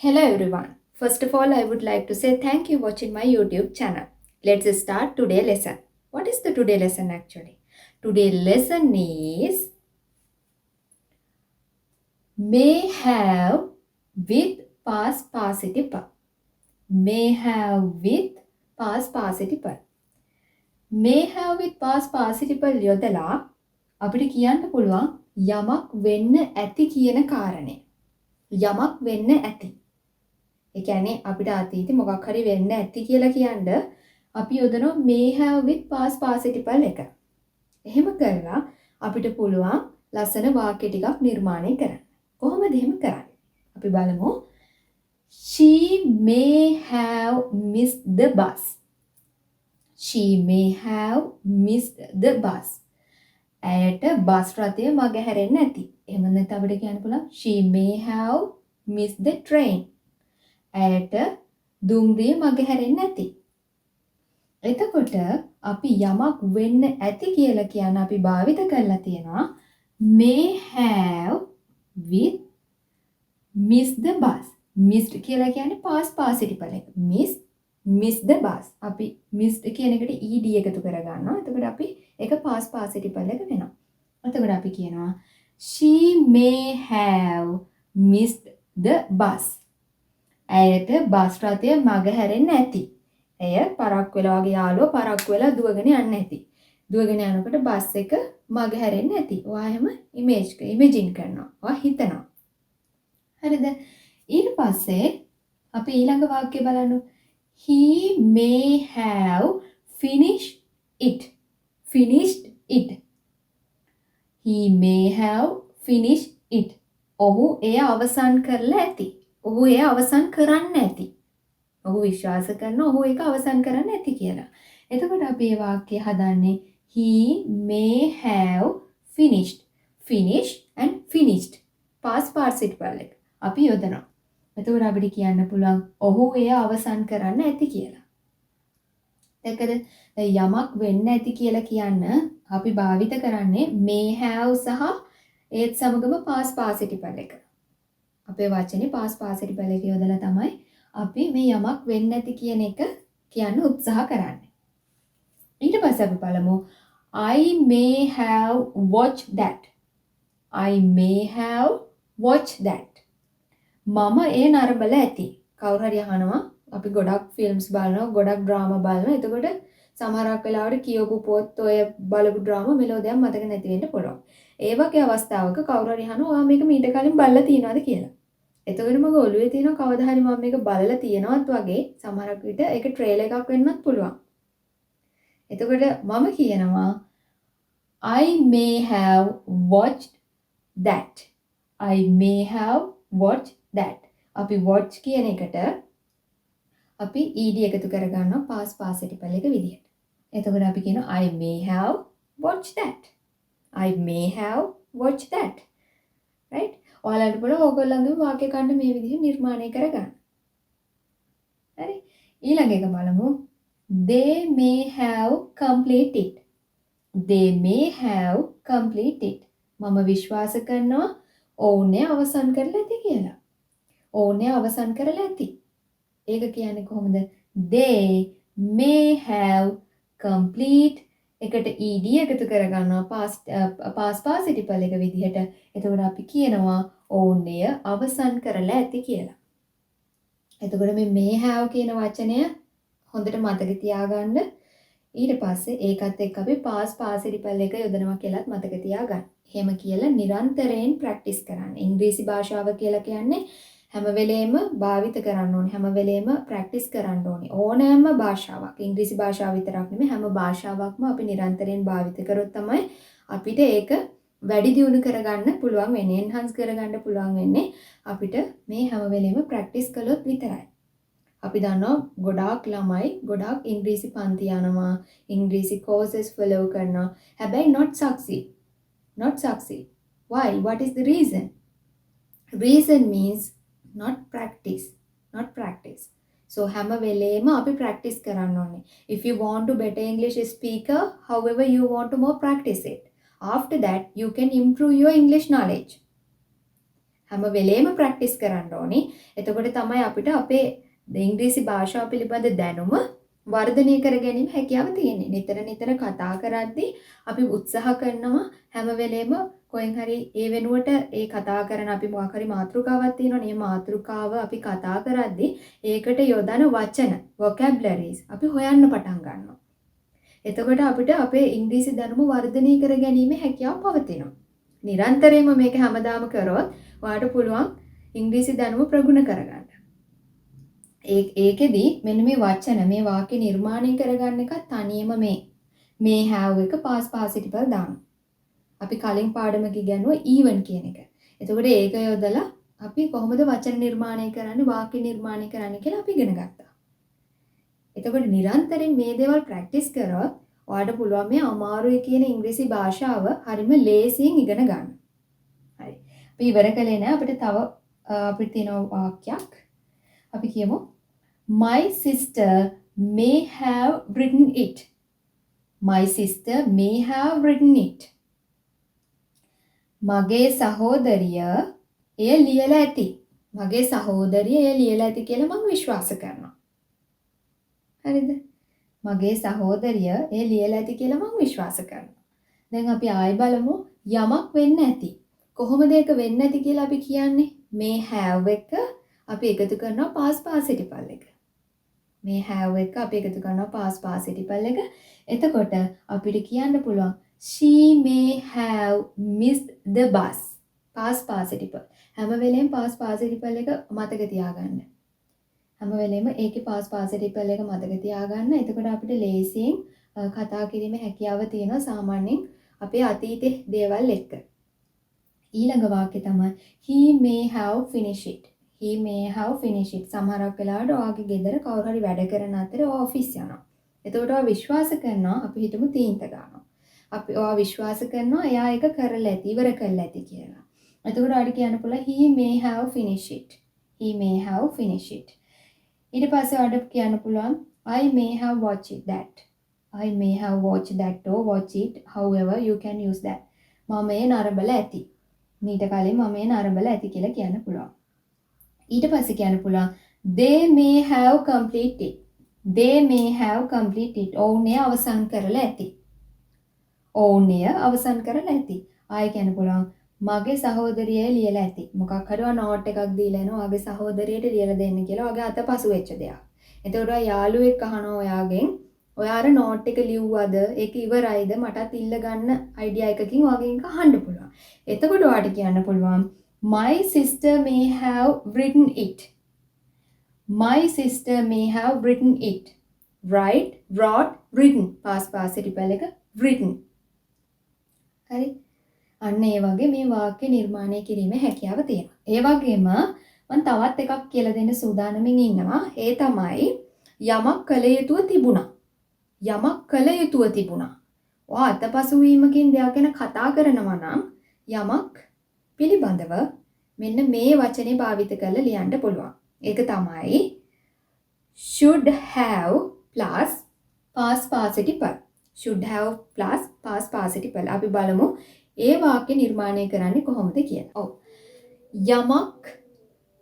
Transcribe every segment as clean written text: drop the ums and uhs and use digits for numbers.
Hello everyone. First of all, I would like to say thank you watching my YouTube channel. Let's start today lesson. What is the today lesson actually? Today lesson is may have with past participle. May have with past participle. May have with past participle යොදලා අපිට කියන්න පුළුවන් යමක් වෙන්න ඇති කියන කාරණය. යමක් වෙන්න ඇති. ඒ කියන්නේ අපිට අතීතේ මොකක් හරි වෙන්න ඇති කියලා කියන්න අපි යොදනවා may have with past participle එක. එහෙම කරලා අපිට පුළුවන් ලස්සන වාක්‍ය ටිකක් නිර්මාණය කරන්න. කොහොමද එහෙම කරන්නේ? අපි බලමු. She may have missed the bus. She may have missed the bus. ඇයට බස් රථය මගහැරෙන්න ඇති. එහෙම නැත්නම් අපිට කියන්න පුළුවන් she may have missed the train. ඇයට දුම්රිය මගහැරෙන්න ඇති. එතකොට අපි යමක් වෙන්න ඇති කියලා කියන අපි භාවිත කරලා තියෙනවා may have with missed the bus. missed කියලා කියන්නේ past participle එක. miss the bus. අපි missed කියන එකට ed එකතු කරගන්නවා. එතකොට අපි ඒක past participle එක වෙනවා. එතකොට අපි කියනවා she may have missed the bus. ඇයට බස් රථය මගහැරෙන්න ඇති. ඇය පරක් වෙලා වගේ යාළුවා පරක් වෙලා දුවගෙන යන්න ඇති. දුවගෙන යනකොට බස් එක මගහැරෙන්න ඇති. ඔයා එහෙම ඉමේජින් කරනවා. ඔයා හිතනවා. හරිද? ඊට පස්සේ අපි ඊළඟ වාක්‍යය බලමු. He may have finished it. Finished it. He may have finished it. ඔහු එය අවසන් කරලා ඇති. ඔහු එය අවසන් කරන්න ඇති. ඔහු විශ්වාස කරනවා ඔහු ඒක අවසන් කරන්න ඇති කියලා. එතකොට අපි මේ වාක්‍යය හදන්නේ he may have finished. Finish and finished. past participle එක. අපි යොදනවා. එතකොට අපිට කියන්න පුළුවන් ඔහු එය අවසන් කරන්න ඇති කියලා. දැක්කද? යමක් වෙන්න ඇති කියලා කියන්න අපි භාවිත කරන්නේ may have සහ ඒත් සමගම past participle එක. අපේ වචනේ past participle එක යොදලා තමයි අපි මේ යමක් වෙන්න ඇති කියන එක කියන්න උත්සාහ කරන්නේ. ඊට පස්සේ අපි බලමු I may have watched that. I may have watched that. මම ඒ නරඹලා ඇති. කවුරු හරි අහනවා අපි ගොඩක් ෆිල්ම්ස් බලනවා, ගොඩක් ඩ්‍රාමා බලනවා. එතකොට සමහරක් වෙලාවට කියවපු පොත් ඔය බලපු ඩ්‍රාමා මෙලෝදියක් මතක නැති වෙන්න පුළුවන්. ඒ වගේ අවස්ථාවක කවුරු හරි අහනවා ඔයා මේක මීට කලින් බලලා තියෙනවද කියලා. එතකොට මගේ ඔළුවේ තියෙනවා කවදා හරි මම මේක බලලා තියෙනවත් වගේ සමහරක් විට ඒක ට්‍රේලර් එකක් වෙන්නත් පුළුවන්. එතකොට මම කියනවා I may have watched that. I may have watched that. අපි watch කියන එකට අපි ed එකතු කරගන්නවා past participle එක විදිහට. එතකොට අපි කියනවා I may have watched that. I may have watched that. Right? ඔයාලට පුළුවන් ඕගොල්ලන්ගේ වාක්‍ය ඛණ්ඩ මේ විදිහට නිර්මාණය කරගන්න. හරි? ඊළඟ එක බලමු. They may have completed. They may have completed. මම විශ්වාස කරනවා ඔවුන් අවසන් කරලා ඇති කියලා. ඔවුන් අවසන් කරලා ඇති. ඒක කියන්නේ කොහොමද? They may have complete එකට ed එකතු කරගන්නවා past participle එක විදිහට. එතකොට අපි කියනවා ඔවුන් එය අවසන් කරලා ඇති කියලා. එතකොට මේ may have කියන වචනය හොඳට මතක තියාගන්න. ඊට පස්සේ ඒකත් එක්ක අපි past participle එක යොදනවා කියලාත් මතක තියාගන්න. එහෙම කියලා නිරන්තරයෙන් ප්‍රැක්ටිස් කරන්න. ඉංග්‍රීසි භාෂාව කියලා කියන්නේ හැම වෙලේම භාවිත කරන්න ඕනේ. හැම වෙලේම ප්‍රැක්ටිස් කරන්න ඕනේ. ඕනෑම භාෂාවක් ඉංග්‍රීසි භාෂාව විතරක් නෙමෙයි හැම භාෂාවක්ම අපි නිරන්තරයෙන් භාවිත කරොත් තමයි අපිට ඒක වැඩි දියුණු කරගන්න පුළුවන් වෙන්නේ. එන්හාන්ස් කරගන්න පුළුවන් වෙන්නේ අපිට මේ හැම වෙලේම ප්‍රැක්ටිස් කළොත් විතරයි. අපි දන්නවා ගොඩාක් ළමයි ගොඩාක් ඉංග්‍රීසි පන්ති යනවා. ඉංග්‍රීසි courses follow කරනවා. හැබැයි not succeed. Why? What is the reason? Reason means not practice. So හැම වෙලේම අපි practice කරන්න ඕනේ. If you want to better English speaker, however you want to more practice it. After that, you can improve your English knowledge. හැම වෙලේම practice කරන්න ඕනේ. එතකොට තමයි අපිට අපේ ඉංග්‍රීසි භාෂාව පිළිබඳ දැනුම වර්ධනය කර ගැනීම හැකියාව තියෙන්නේ. නිතර නිතර කතා කරද්දී අපි උත්සාහ කරනවා හැම වෙලේම කොහෙන් හරි ඒ වෙනුවට ඒ කතා කරන අපි මොකක් හරි මාතෘකාවක් තියෙනවනේ. මේ මාතෘකාව අපි කතා කරද්දී ඒකට යොදන වචන vocabularies අපි හොයන්න පටන් ගන්නවා. එතකොට අපිට අපේ ඉංග්‍රීසි දැනුම වර්ධනය කර ගැනීම හැකියාව පවතිනවා. නිරන්තරයෙන්ම මේක හැමදාම කරොත් ඔයාලට පුළුවන් ඉංග්‍රීසි දැනුම ප්‍රගුණ කරගන්න. ඒකෙදි මෙන්න මේ වචන මේ වාක්‍ය නිර්මාණය කරගන්න එක තනියම මේ have එක past participle දාන්න. අපි කලින් පාඩමක ඉගෙනුවා even කියන එක. එතකොට ඒක යොදලා අපි කොහොමද වචන නිර්මාණය කරන්නේ වාක්‍ය නිර්මාණය කරන්නේ කියලා අපි ඉගෙන ගත්තා. එතකොට නිරන්තරයෙන් මේ දේවල් ප්‍රැක්ටිස් කරොත් ඔයාලට පුළුවන් මේ අමාරුයි කියන ඉංග්‍රීසි භාෂාව හරිම ලේසියෙන් ඉගෙන ගන්න. හරි. අපි ඉවර කළේ නෑ. අපිට තව අපිට තියෙන වාක්‍යයක්. අපි කියමු My sister may have written it. My sister may have written it. මගේ සහෝදරිය එය ලියලා ඇති. මගේ සහෝදරිය එය ලියලා ඇති කියලා මම විශ්වාස කරනවා. හරිද? මගේ සහෝදරිය එය ලියලා ඇති කියලා මම විශ්වාස කරනවා. දැන් අපි ආයෙ බලමු යමක් වෙන්න ඇති. කොහොමද ඒක වෙන්න ඇති කියලා අපි කියන්නේ? මේ have එක අපි එකතු කරනවා past participle එක. මේ have එක අපි එකතු කරනවා past participle එක. එතකොට අපිට කියන්න පුළුවන් she may have missed the bus. past participle. හැම වෙලේම past participle එක මතක තියාගන්න. හැම වෙලේම ඒකේ past participle එක මතක තියාගන්න. එතකොට අපිට ලේසියෙන් කතා කිරීමේ හැකියාව තියෙනවා සාමාන්‍යයෙන් අපේ අතීතේ දේවල් එක්ක. ඊළඟ වාක්‍යය තමයි he may have finished it. He may have finished it. සමහරක් වෙලාවට ඔයාගේ ගෙදර කවුරු හරි වැඩ කරන අතරේ ඔයා ඔෆිස් යනවා. එතකොට ඔයා විශ්වාස කරනවා අපි හිතමු තීන්ත ගන්නවා. අපි ඔයා විශ්වාස කරනවා එයා ඒක කරලා ඇති ඉවර කරලා ඇති කියලා. එතකොට ඔයාට කියන්න පුළුවන් he may have finished it. He may have finished it. ඊට පස්සේ ඔයාට කියන්න පුළුවන් I may have watched that. I may have watched that or watch it. However you can use that. මම ඒ නරඹලා ඇති. මීට කලින් මම ඒ නරඹලා ඇති කියලා කියන්න පුළුවන්. ඊට පස්සේ කියන්න පුළුවන් they may have completed. They may have completed. ඔවුන් අවසන් කරලා ඇති. ඔවුන් අවසන් කරලා ඇති. ආයෙ කියන්න පුළුවන් මගේ සහෝදරිය ලියලා ඇති. මොකක් හරි නෝට් එකක් දීලා එනවා ඔයාගේ සහෝදරියට ලියලා දෙන්න කියලා. ඔයාගේ අතපසු වෙච්ච දෙයක්. එතකොට යාළුවෙක් අහනවා ඔයාගෙන් ඔයා අර නෝට් එක ලිව්වද? ඒක ඉවරයිද? මටත් ඉල්ල ගන්න අයිඩියා එකකින් ඔයාගෙන් අහන්න පුළුවන්. එතකොට ඔයාට කියන්න පුළුවන් My sister may have written it. My sister may have written it. Write, wrote, written. Past participle එක written. හරි. අන්න ඒ වගේ මේ වාක්‍ය නිර්මාණය කිරීමේ හැකියාව තියෙනවා. ඒ වගේම මම තවත් එකක් කියලා දෙන්න සූදානමින් ඉන්නවා. ඒ තමයි යමක් කළ යුතුව තිබුණා. යමක් කළ යුතුව තිබුණා. ඔයා අතපසු වීමකින් දෙයක් ගැන කතා කරනවා නම් යමක් පිළිබඳව මෙන්න මේ වචනේ භාවිත කරලා ලියන්න පුළුවන්. ඒක තමයි should have plus past participle. should have plus past participle. අපි බලමු ඒ වාක්‍ය නිර්මාණය කරන්නේ කොහොමද කියලා. ඔව්. යමක්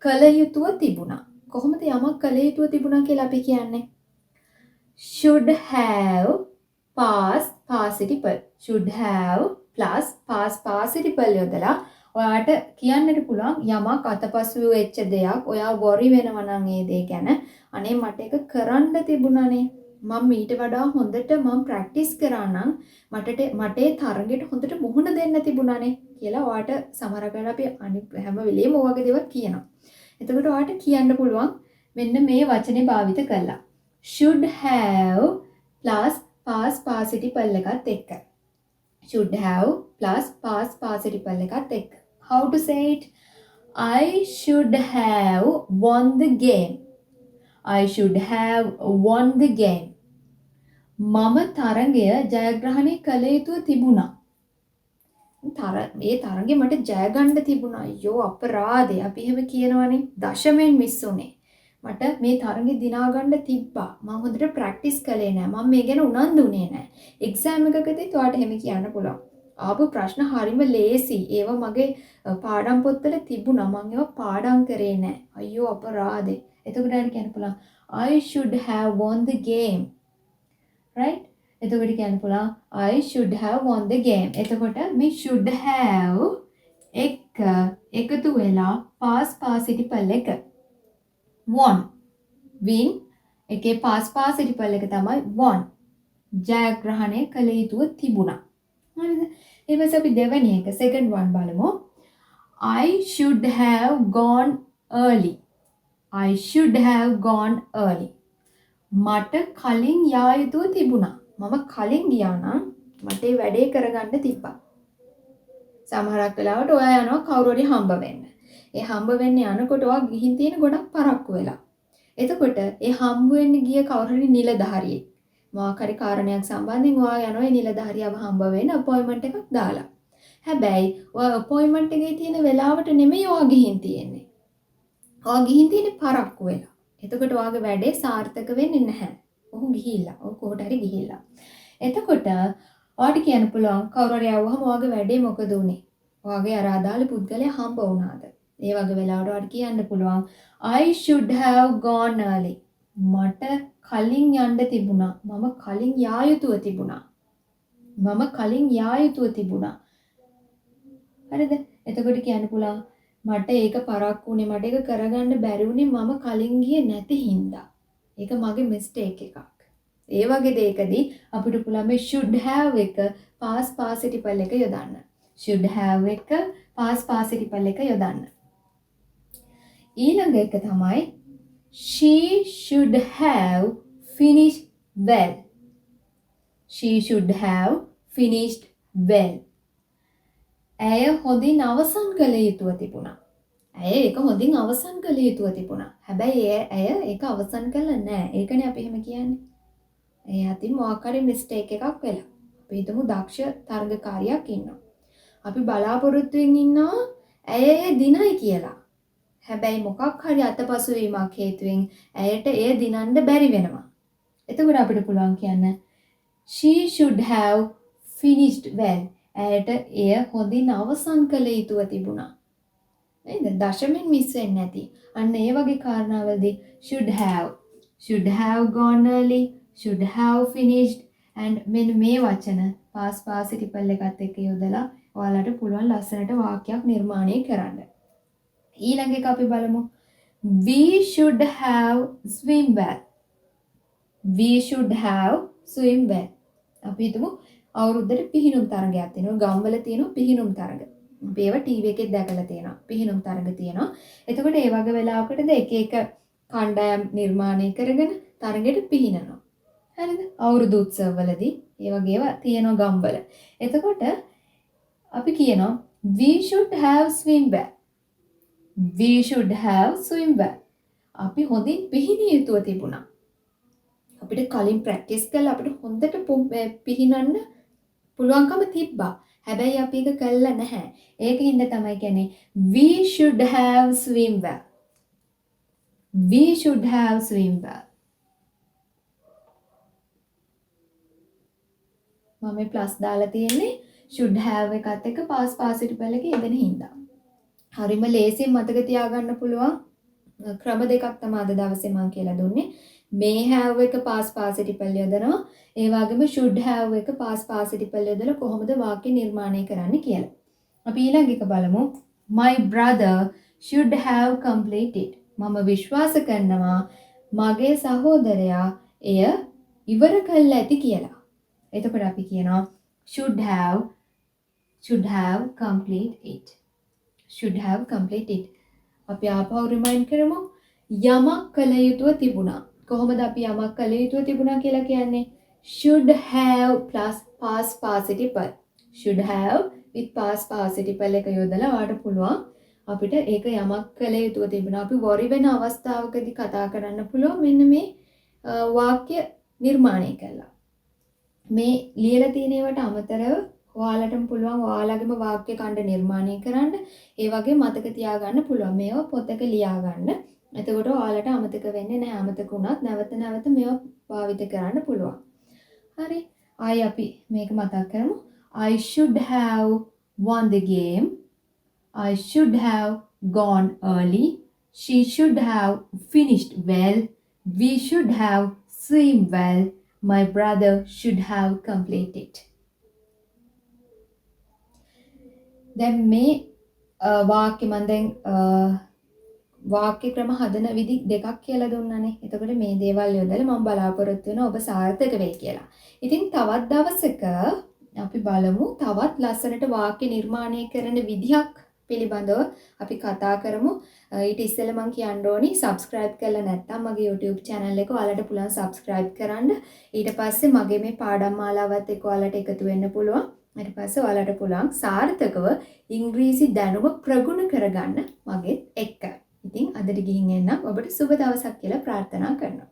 කළ යුතුව තිබුණා. කොහොමද යමක් කළ යුතුව තිබුණා කියලා අපි කියන්නේ? should have past participle. should have plus past participle යොදලා ඔයාට කියන්නට පුළුවන් යමක් අතපසු වෙච්ච දෙයක් ඔයා worry වෙනවා නම් ඒ දේ ගැන අනේ මට ඒක කරන්න තිබුණානේ මම ඊට වඩා හොඳට මම ප්‍රැක්ටිස් කරා නම් මට ඒ තරගෙට හොඳට මුහුණ දෙන්න තිබුණානේ කියලා ඔයාට සමහරකට අපි හැම වෙලේම ඔය වගේ දේවල් කියනවා. එතකොට ඔයාට කියන්න පුළුවන් මෙන්න මේ වචනේ භාවිත කළා. should have plus past participle එකත් එක්ක. should have plus past participle එකත් එක්ක. How to say it? I should have won the game. I should have won the game. මම තරගය ජයග්‍රහණය කළ යුතුව තිබුණා. ඒ තරගය මට ජය ගන්න තිබුණා. අයියෝ අපරාධේ. අපි එහෙම කියනවනේ. දශමෙන් මිස් උනේ. මට මේ තරගය දිනා ගන්න තිබ්බා. මම හොඳට ප්‍රැක්ටිස් කළේ නෑ. මම මේ ගැන උනන්දු උනේ නෑ. එක්සෑම් එකකදී ඔයාලට එහෙම කියන්න පුළුවන්. ආපු ප්‍රශ්න හරිම ලේසි. ඒවා මගේ පාඩම් පොත්වල තිබුණා. මම ඒවා පාඩම් කරේ නැහැ. අයියෝ අපරාධේ. එතකොට හරි කියන්න පුළුවන් I should have won the game. Right? එතකොට කියන්න පුළුවන් I should have won the game. එතකොට මේ should have එකතු වෙලා past participle එක won win එකේ past participle එක තමයි won. ජයග්‍රහණය කළ යුතුව තිබුණා. හරිද? ඊට පස්සේ අපි දෙවෙනි එක second one බලමු. I should have gone early. I should have gone early. මට කලින් යා යුතුව තිබුණා. මම කලින් ගියා නම් මට ඒ වැඩේ කරගන්න තිබ්බා. සමහරක් වෙලාවට ඔයා යනවා කවුරු හරි හම්බ වෙන්න. ඒ හම්බ වෙන්න යනකොට ඔයා ගිහින් තියෙන ගොඩක් පරක්කු වෙලා. එතකොට ඒ හම්බ වෙන්න ගිය කවුරු හරි නිලධාරියෙක් මොකක් හරි කාරණයක් සම්බන්ධයෙන් ඔයා යනවා ඒ නිලධාරියව හම්බ වෙන්න අපොයින්ට්මන්ට් එකක් දාලා. හැබැයි ඔයා අපොයින්ට්මන්ට් එකේ තියෙන වෙලාවට නෙමෙයි ඔයා ගිහින් තියෙන්නේ. ඔයා ගිහින් තියෙන්නේ පරක්කු වෙලා. එතකොට ඔයාගේ වැඩේ සාර්ථක වෙන්නේ නැහැ. ඔහු ගිහිල්ලා. ඔහු කොහොට හරි ගිහිල්ලා. එතකොට ඔයාට කියන්න පුළුවන් කවුරු හරි ආවම ඔයාගේ වැඩේ මොකද උනේ? ඔයාගේ අර අදාළ පුද්ගලයා හම්බ වුණාද? ඒ වගේ වෙලාවට ඔයාට කියන්න පුළුවන් I should have gone early. මට කලින් යන්න තිබුණා. මම කලින් යා යුතුව තිබුණා. මම කලින් යා යුතුව තිබුණා. හරිද? එතකොට කියන්න පුළුවන් මට ඒක පරක්කු වුණේ මට ඒක කරගන්න බැරි වුණේ මම කලින් ගියේ නැති හින්දා. ඒක මගේ මිස්ටේක් එකක්. ඒ වගේ දෙයකදී අපිට පුළුවන් මේ should have එක past participle එක යොදන්න. should have එක past participle එක යොදන්න. ඊළඟ එක තමයි she should have finished well. She should have finished well. ඇය හොඳින් අවසන් කළ යුතුව තිබුණා. ඇය ඒක හොඳින් අවසන් කළ යුතුව තිබුණා. හැබැයි ඇය ඒක අවසන් කළා නෑ. ඒකනේ අපි එහෙම කියන්නේ. ඒ අතින් මොකක් හරි මිස්ටේක් එකක් වෙලා. අපි හිතමු දක්ෂ තරගකාරියක් ඉන්නවා. අපි බලාපොරොත්තුෙන් ඉන්නවා ඇය දිනයි කියලා. හැබැයි මොකක් හරි අතපසුවීමක් හේතුවෙන් ඇයට එය දිනන්න බැරි වෙනවා. එතකොට අපිට පුළුවන් කියන්න she should have finished well. ඇයට එය හොඳින් අවසන් කළ යුතුව තිබුණා. නේද? දශමෙන් මිස් වෙන්නේ නැති. අන්න ඒ වගේ කාරණාවලදී should have gone early, should have finished and මෙන්න මේ වචන past participle එකත් එක්ක යොදලා ඔයාලට පුළුවන් ලස්සනට වාක්‍යයක් නිර්මාණය කරන්න. ඊළඟ එක අපි බලමු. We should have swim well. We should have swim well. අපි හිතමු අවුරුද්දට පිහිනුම් තරගයක් තියෙනවා. ගම්වල තියෙන පිහිනුම් තරග. අපි ඒවා ටීවී එකේ දැකලා තියෙනවා. පිහිනුම් තරග තියෙනවා. එතකොට ඒ වගේ වෙලාවකටද එක එක කණ්ඩායම් නිර්මාණය කරගෙන තරගෙට පිහිනනවා. හරිද? අවුරුදු උත්සවවලදී ඒ වගේ ඒවා තියෙනවා ගම්වල. එතකොට අපි කියනවා we should have swim well. We should have swim well. අපි හොඳින් පිහිනිය යුතුව තිබුණා. අපිට කලින් ප්‍රැක්ටිස් කරලා අපිට හොඳට පිහිනන්න පුළුවන්කම තිබ්බා. හැබැයි අපි ඒක කළා නැහැ. ඒකින්ද තමයි කියන්නේ we should have swim well. We should have swim well. මම ප්ලස් දාලා තියෙන්නේ should have එකත් එක්ක past participle එක යෙදෙන හින්දා. හරිම ලේසියෙන් මතක තියාගන්න පුළුවන් ක්‍රම දෙකක් තමයි අද දවසේ මම කියලා දුන්නේ. may have එක past participle යොදනවා. ඒ වගේම should have එක past participle යොදලා කොහොමද වාක්‍ය නිර්මාණය කරන්න කියලා. අපි ඊළඟ එක බලමු. My brother should have completed. මම විශ්වාස කරනවා මගේ සහෝදරයා එය ඉවර කළා ඇති කියලා. එතකොට අපි කියනවා should have complete it. should have complete it. අපි ආපහු රිමයින්ඩ් කරමු. යමක් කළ යුතුව තිබුණා. කොහොමද අපි යමක් කළ යුතුව තිබුණා කියලා කියන්නේ? should have plus past participle. should have with past participle එක යොදලා ඔයාලට පුළුවන් අපිට ඒක යමක් කළ යුතුව තිබුණා. අපි worry වෙන අවස්ථාවකදී කතා කරන්න පුළුවන් මෙන්න මේ වාක්‍ය නිර්මාණය කළා. මේ ලියලා තියෙන ඒවාට අමතරව ඔයාලටම පුළුවන් ඔයාලගේම වාක්‍ය ඛණ්ඩ නිර්මාණය කරන්න. ඒ වගේ මතක තියාගන්න පුළුවන්. මේවා පොතක ලියා ගන්න. එතකොට ඔයාලට අමතක වෙන්නේ නැහැ. අමතක වුණත් නැවත මේවා භාවිත කරන්න පුළුවන්. හරි. ආයි අපි මේක මතක් කරමු. I should have won the game. I should have gone early. She should have finished well. We should have swim well. My brother should have completed. දැන් මේ වාක්‍ය මම දැන් වාක්‍ය ක්‍රම හදන විදි දෙකක් කියලා දුන්නානේ. එතකොට මේ දේවල් යොදලා මම බලාපොරොත්තු වෙනවා ඔබ සාර්ථක වෙයි කියලා. ඉතින් තවත් දවසක අපි බලමු තවත් ලස්සනට වාක්‍ය නිර්මාණය කරන විදිහක් පිළිබඳව අපි කතා කරමු. ඊට ඉස්සෙල්ලා මම කියන්න ඕනි subscribe කරලා නැත්නම් මගේ YouTube channel එක ඔයාලට පුළුවන් subscribe කරන්න. ඊට පස්සේ මගේ මේ පාඩම් මාලාවත් එක්ක ඔයාලට එකතු වෙන්න පුළුවන්. ඊට පස්සේ ඔයාලට පුළුවන් සාර්ථකව ඉංග්‍රීසි දැනුම ප්‍රගුණ කරගන්න මගෙත් එක්ක. ඉතින් අදට ගිහින් එන්නම්. ඔබට සුබ දවසක් කියලා ප්‍රාර්ථනා කරනවා.